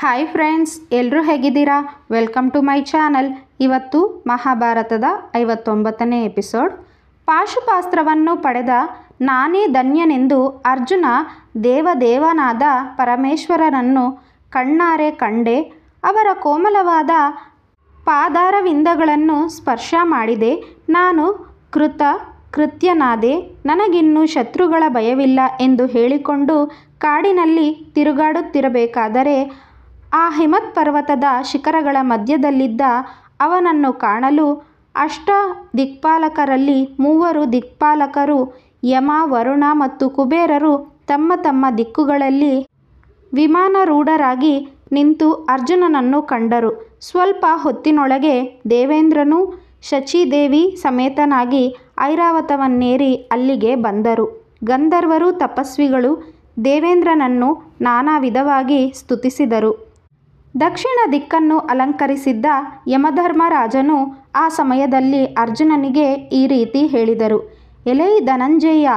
Hi friends, ಎಲ್ಲರೂ ಹೇಗಿದ್ದೀರಾ? Welcome to my channel. ಇವತ್ತು ಮಹಾಭಾರತದ 59ನೇ ಎಪಿಸೋಡ್. ಪಾಶುಪಾಸ್ತ್ರವನ್ನು ಪಡೆದ ನಾನೇ ಧನ್ಯನೆಂದು ಅರ್ಜುನ ದೇವದೇವನಾದ ಪರಮೇಶ್ವರನನ್ನು ಕಣ್ಣಾರೆ ಕಂಡೆ. ಅವರ ಕೋಮಲವಾದ ಪಾದಾರವಿಂದಗಳನ್ನು ಸ್ಪರ್ಶ ಮಾಡಿದೆ. ನಾನು ಕೃತ್ಯನಾದೆ, ನನಗಿನ್ನೂ ಶತ್ರುಗಳ ಭಯವಿಲ್ಲ ಎಂದು ಹೇಳಿಕೊಂಡು ಕಾಡಿನಲ್ಲಿ ತಿರುಗಾಡುತ್ತಿರಬೇಕಾದರೆ ಆ ಹಿಮತ್ ಪರ್ವತದ ಶಿಖರಗಳ ಮಧ್ಯದಲ್ಲಿದ್ದ ಅವನನ್ನು ಕಾಣಲು ಅಷ್ಟ ದಿಕ್ಪಾಲಕರಲ್ಲಿ 3 ದಿಕ್ಪಾಲಕರು ಯಮ, ವರುಣ ಮತ್ತು ಕುಬೇರರು ತಮ್ಮ ತಮ್ಮ ದಿಕ್ಕುಗಳಲ್ಲಿ ವಿಮಾನರೂಢರಾಗಿ ನಿಂತು ಅರ್ಜುನನನ್ನು ಕಂಡರು. ಸ್ವಲ್ಪ ಹೊತ್ತಿನೊಳಗೆ ದೇವೇಂದ್ರನು ಶಚೀದೇವಿ ಸಮೇತನಾಗಿ ಐರಾವತವನ್ನೇರಿ ಅಲ್ಲಿಗೆ ಬಂದರು. ಗಂಧರ್ವರು ತಪಸ್ವಿಗಳು ದೇವೇಂದ್ರನನ್ನು ನಾನಾ ವಿಧವಾಗಿ ಸ್ತುತಿಸಿದರು. ದಕ್ಷಿಣ ದಿಕ್ಕನ್ನು ಅಲಂಕರಿಸಿದ್ದ ಯಮಧರ್ಮರಾಜನು ಆ ಸಮಯದಲ್ಲಿ ಅರ್ಜುನನಿಗೆ ಈ ರೀತಿ ಹೇಳಿದರು: ಎಲೈ ಧನಂಜಯ,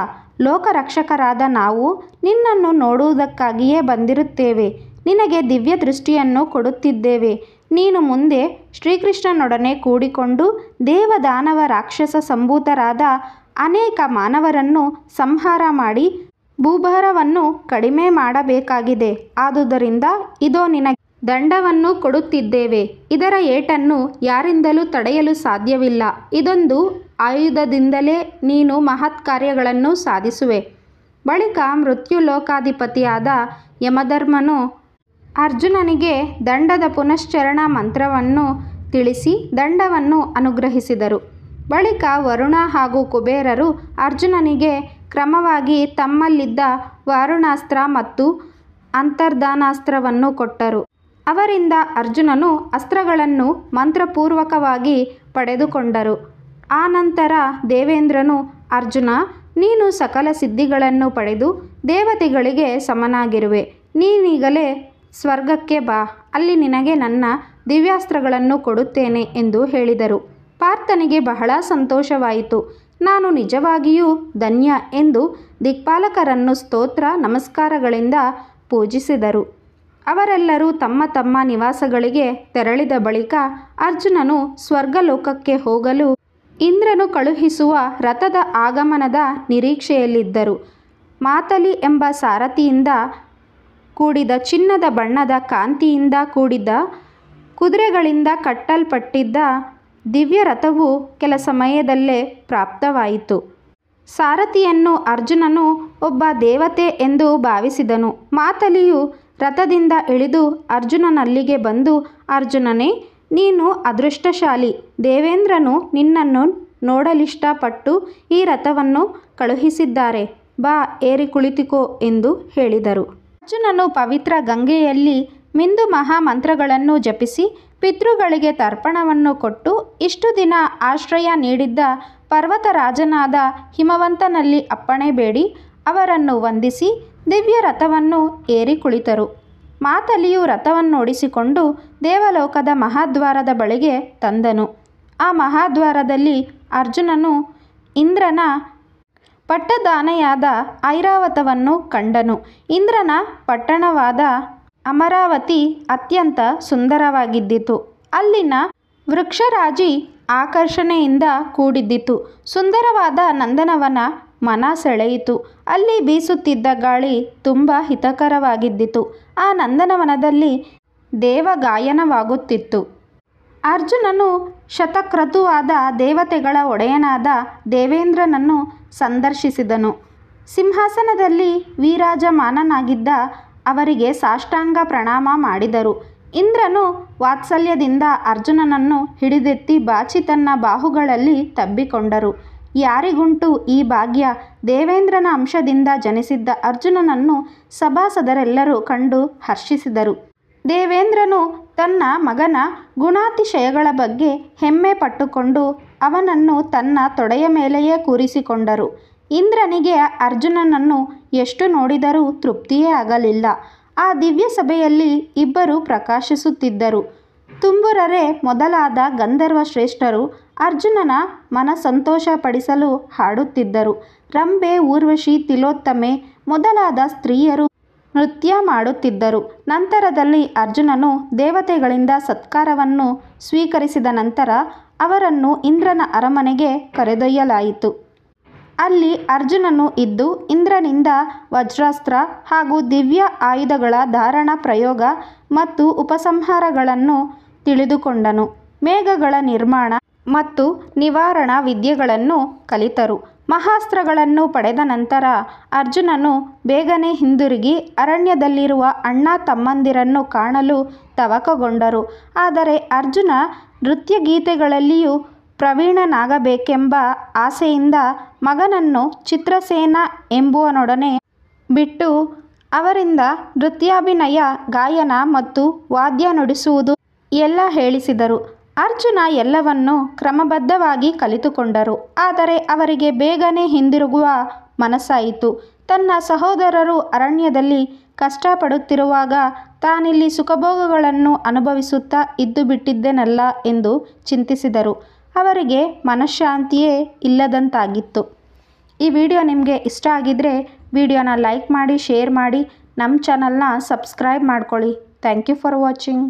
ಲೋಕರಕ್ಷಕರಾದ ನಾವು ನಿನ್ನನ್ನು ನೋಡುವುದಕ್ಕಾಗಿಯೇ ಬಂದಿರುತ್ತೇವೆ. ನಿನಗೆ ದಿವ್ಯ ದೃಷ್ಟಿಯನ್ನು ಕೊಡುತ್ತಿದ್ದೇವೆ. ನೀನು ಮುಂದೆ ಶ್ರೀಕೃಷ್ಣನೊಡನೆ ಕೂಡಿಕೊಂಡು ದೇವದಾನವ ರಾಕ್ಷಸ ಸಂಭೂತರಾದ ಅನೇಕ ಮಾನವರನ್ನು ಸಂಹಾರ ಮಾಡಿ ಭೂಭಾರವನ್ನು ಕಡಿಮೆ ಮಾಡಬೇಕಾಗಿದೆ. ಆದುದರಿಂದ ಇದೋ ನಿನಗೆ ದಂಡವನ್ನು ಕೊಡುತ್ತಿದ್ದೇವೆ. ಇದರ ಏಟನ್ನು ಯಾರಿಂದಲೂ ತಡೆಯಲು ಸಾಧ್ಯವಿಲ್ಲ. ಇದೊಂದು ಆಯುಧದಿಂದಲೇ ನೀನು ಮಹತ್ ಕಾರ್ಯಗಳನ್ನು ಸಾಧಿಸುವೆ. ಬಳಿಕ ಮೃತ್ಯುಲೋಕಾಧಿಪತಿಯಾದ ಯಮಧರ್ಮನು ಅರ್ಜುನನಿಗೆ ದಂಡದ ಪುನಶ್ಚರಣ ಮಂತ್ರವನ್ನು ತಿಳಿಸಿ ದಂಡವನ್ನು ಅನುಗ್ರಹಿಸಿದರು. ಬಳಿಕ ವರುಣ ಹಾಗೂ ಕುಬೇರರು ಅರ್ಜುನನಿಗೆ ಕ್ರಮವಾಗಿ ತಮ್ಮಲ್ಲಿದ್ದ ವಾರುಣಾಸ್ತ್ರ ಮತ್ತು ಅಂತರ್ಧಾನಾಸ್ತ್ರವನ್ನು ಕೊಟ್ಟರು. ಅವರಿಂದ ಅರ್ಜುನನು ಅಸ್ತ್ರಗಳನ್ನು ಮಂತ್ರಪೂರ್ವಕವಾಗಿ ಪಡೆದುಕೊಂಡರು. ಆನಂತರ ದೇವೇಂದ್ರನು, ಅರ್ಜುನ, ನೀನು ಸಕಲ ಸಿದ್ಧಿಗಳನ್ನು ಪಡೆದು ದೇವತೆಗಳಿಗೆ ಸಮನಾಗಿರುವೆ. ನೀನೀಗಲೇ ಸ್ವರ್ಗಕ್ಕೆ ಬಾ, ಅಲ್ಲಿ ನಿನಗೆ ನನ್ನ ದಿವ್ಯಾಸ್ತ್ರಗಳನ್ನು ಕೊಡುತ್ತೇನೆ ಎಂದು ಹೇಳಿದರು. ಪಾರ್ಥನಿಗೆ ಬಹಳ ಸಂತೋಷವಾಯಿತು. ನಾನು ನಿಜವಾಗಿಯೂ ಧನ್ಯ ಎಂದು ದಿಕ್ಪಾಲಕರನ್ನು ಸ್ತೋತ್ರ ನಮಸ್ಕಾರಗಳಿಂದ ಪೂಜಿಸಿದರು. ಅವರೆಲ್ಲರೂ ತಮ್ಮ ತಮ್ಮ ನಿವಾಸಗಳಿಗೆ ತೆರಳಿದ ಬಳಿಕ ಅರ್ಜುನನು ಸ್ವರ್ಗಲೋಕಕ್ಕೆ ಹೋಗಲು ಇಂದ್ರನು ಕಳುಹಿಸುವ ರಥದ ಆಗಮನದ ನಿರೀಕ್ಷೆಯಲ್ಲಿದ್ದರು. ಮಾತಲಿ ಎಂಬ ಸಾರಥಿಯಿಂದ ಕೂಡಿದ ಚಿನ್ನದ ಬಣ್ಣದ ಕಾಂತಿಯಿಂದ ಕೂಡಿದ ಕುದುರೆಗಳಿಂದ ಕಟ್ಟಲ್ಪಟ್ಟಿದ್ದ ದಿವ್ಯ ರಥವು ಕೆಲ ಸಮಯದಲ್ಲೇ ಪ್ರಾಪ್ತವಾಯಿತು. ಸಾರಥಿಯನ್ನು ಅರ್ಜುನನು ಒಬ್ಬ ದೇವತೆ ಎಂದು ಭಾವಿಸಿದನು. ಮಾತಲಿಯು ರಥದಿಂದ ಇಳಿದು ಅರ್ಜುನನಲ್ಲಿಗೆ ಬಂದು, ಅರ್ಜುನನೇ, ನೀನು ಅದೃಷ್ಟಶಾಲಿ. ದೇವೇಂದ್ರನು ನಿನ್ನನ್ನು ನೋಡಲಿಷ್ಟಪಟ್ಟು ಈ ರಥವನ್ನು ಕಳುಹಿಸಿದ್ದಾರೆ. ಬಾ, ಏರಿ ಕುಳಿತುಕೋ ಎಂದು ಹೇಳಿದರು. ಅರ್ಜುನನು ಪವಿತ್ರ ಗಂಗೆಯಲ್ಲಿ ಮಿಂದು ಮಹಾಮಂತ್ರಗಳನ್ನು ಜಪಿಸಿ ಪಿತೃಗಳಿಗೆ ತರ್ಪಣವನ್ನು ಕೊಟ್ಟು ಇಷ್ಟು ದಿನ ಆಶ್ರಯ ನೀಡಿದ್ದ ಪರ್ವತರಾಜನಾದ ಹಿಮವಂತನಲ್ಲಿ ಅಪ್ಪಣೆ ಬೇಡಿ ಅವರನ್ನು ವಂದಿಸಿ ದಿವ್ಯ ರಥವನ್ನು ಏರಿ ಕುಳಿತರು. ಮಾತಲಿಯು ರಥವನ್ನೋಡಿಸಿಕೊಂಡು ದೇವಲೋಕದ ಮಹಾದ್ವಾರದ ಬಳಿಗೆ ತಂದನು. ಆ ಮಹಾದ್ವಾರದಲ್ಲಿ ಅರ್ಜುನನು ಇಂದ್ರನ ಪಟ್ಟದಾನೆಯಾದ ಐರಾವತವನ್ನು ಕಂಡನು. ಇಂದ್ರನ ಪಟ್ಟಣವಾದ ಅಮರಾವತಿ ಅತ್ಯಂತ ಸುಂದರವಾಗಿದ್ದಿತು. ಅಲ್ಲಿನ ವೃಕ್ಷರಾಜಿ ಆಕರ್ಷಣೆಯಿಂದ ಕೂಡಿದ್ದಿತು. ಸುಂದರವಾದ ನಂದನವನ ಮನ ಸೆಳೆಯಿತು. ಅಲ್ಲಿ ಬೀಸುತ್ತಿದ್ದ ಗಾಳಿ ತುಂಬ ಹಿತಕರವಾಗಿದ್ದಿತು. ಆ ನಂದನವನದಲ್ಲಿ ದೇವಗಾಯನವಾಗುತ್ತಿತ್ತು. ಅರ್ಜುನನು ಶತಕ್ರತುವಾದ ದೇವತೆಗಳ ಒಡೆಯನಾದ ದೇವೇಂದ್ರನನ್ನು ಸಂದರ್ಶಿಸಿದನು. ಸಿಂಹಾಸನದಲ್ಲಿ ವಿರಾಜಮಾನನಾಗಿದ್ದ ಅವರಿಗೆ ಸಾಷ್ಟಾಂಗ ಪ್ರಣಾಮ ಮಾಡಿದರು. ಇಂದ್ರನು ವಾತ್ಸಲ್ಯದಿಂದ ಅರ್ಜುನನನ್ನು ಹಿಡಿದೆತ್ತಿ ಬಾಚಿ ತನ್ನ ಬಾಹುಗಳಲ್ಲಿ ತಬ್ಬಿಕೊಂಡರು. ಯಾರಿಗುಂಟು ಈ ಭಾಗ್ಯ? ದೇವೇಂದ್ರನ ಅಂಶದಿಂದ ಜನಿಸಿದ್ದ ಅರ್ಜುನನನ್ನು ಸಭಾಸದರೆಲ್ಲರೂ ಕಂಡು ಹರ್ಷಿಸಿದರು. ದೇವೇಂದ್ರನು ತನ್ನ ಮಗನ ಗುಣಾತಿಶಯಗಳ ಬಗ್ಗೆ ಹೆಮ್ಮೆ ಪಟ್ಟುಕೊಂಡು ಅವನನ್ನು ತನ್ನ ತೊಡೆಯ ಮೇಲೆಯೇ ಕೂರಿಸಿಕೊಂಡರು. ಇಂದ್ರನಿಗೆ ಅರ್ಜುನನನ್ನು ಎಷ್ಟು ನೋಡಿದರೂ ತೃಪ್ತಿಯೇ ಆಗಲಿಲ್ಲ. ಆ ದಿವ್ಯ ಸಭೆಯಲ್ಲಿ ಇಬ್ಬರು ಪ್ರಕಾಶಿಸುತ್ತಿದ್ದರು. ತುಂಬುರರೆ ಮೊದಲಾದ ಗಂಧರ್ವ ಶ್ರೇಷ್ಠರು ಅರ್ಜುನನ ಮನ ಸಂತೋಷಪಡಿಸಲು ಹಾಡುತ್ತಿದ್ದರು. ರಂಭೆ, ಊರ್ವಶಿ, ತಿಲೋತ್ತಮೆ ಮೊದಲಾದ ಸ್ತ್ರೀಯರು ನೃತ್ಯ ಮಾಡುತ್ತಿದ್ದರು. ನಂತರದಲ್ಲಿ ಅರ್ಜುನನು ದೇವತೆಗಳಿಂದ ಸತ್ಕಾರವನ್ನು ಸ್ವೀಕರಿಸಿದ ನಂತರ ಅವರನ್ನು ಇಂದ್ರನ ಅರಮನೆಗೆ ಕರೆದೊಯ್ಯಲಾಯಿತು. ಅಲ್ಲಿ ಅರ್ಜುನನು ಇದ್ದು ಇಂದ್ರನಿಂದ ವಜ್ರಾಸ್ತ್ರ ಹಾಗೂ ದಿವ್ಯ ಆಯುಧಗಳ ಧಾರಣ ಪ್ರಯೋಗ ಮತ್ತು ಉಪಸಂಹಾರಗಳನ್ನು ತಿಳಿದುಕೊಂಡನು. ಮೇಘಗಳ ನಿರ್ಮಾಣ ಮತ್ತು ನಿವಾರಣಾ ವಿದ್ಯೆಗಳನ್ನು ಕಲಿತರು. ಮಹಾಸ್ತ್ರಗಳನ್ನು ಪಡೆದ ನಂತರ ಅರ್ಜುನನು ಬೇಗನೆ ಹಿಂದಿರುಗಿ ಅರಣ್ಯದಲ್ಲಿರುವ ಅಣ್ಣ ತಮ್ಮಂದಿರನ್ನು ಕಾಣಲು ತವಕಗೊಂಡರು. ಆದರೆ ಅರ್ಜುನ ನೃತ್ಯಗೀತೆಗಳಲ್ಲಿಯೂ ಪ್ರವೀಣನಾಗಬೇಕೆಂಬ ಆಸೆಯಿಂದ ಮಗನನ್ನು ಚಿತ್ರಸೇನ ಎಂಬುವನೊಡನೆ ಬಿಟ್ಟು ಅವರಿಂದ ನೃತ್ಯಾಭಿನಯ, ಗಾಯನ ಮತ್ತು ವಾದ್ಯ ನುಡಿಸುವುದು ಎಲ್ಲ ಹೇಳಿಸಿದರು. ಅರ್ಜುನ ಎಲ್ಲವನ್ನೂ ಕ್ರಮಬದ್ಧವಾಗಿ ಕಲಿತುಕೊಂಡರು. ಆದರೆ ಅವರಿಗೆ ಬೇಗನೆ ಹಿಂದಿರುಗುವ ಮನಸ್ಸಾಯಿತು. ತನ್ನ ಸಹೋದರರು ಅರಣ್ಯದಲ್ಲಿ ಕಷ್ಟಪಡುತ್ತಿರುವಾಗ ತಾನಿಲ್ಲಿ ಸುಖಭೋಗಗಳನ್ನು ಅನುಭವಿಸುತ್ತಾ ಇದ್ದು ಬಿಟ್ಟಿದ್ದೆನಲ್ಲ ಎಂದು ಚಿಂತಿಸಿದರು. ಅವರಿಗೆ ಮನಃಶಾಂತಿಯೇ ಇಲ್ಲದಂತಾಗಿತ್ತು. ಈ ವಿಡಿಯೋ ನಿಮಗೆ ಇಷ್ಟ ಆಗಿದ್ದರೆ ವಿಡಿಯೋನ ಲೈಕ್ ಮಾಡಿ, ಶೇರ್ ಮಾಡಿ, ನಮ್ಮ ಚಾನಲ್ನ ಸಬ್ಸ್ಕ್ರೈಬ್ ಮಾಡ್ಕೊಳ್ಳಿ. Thank you for watching.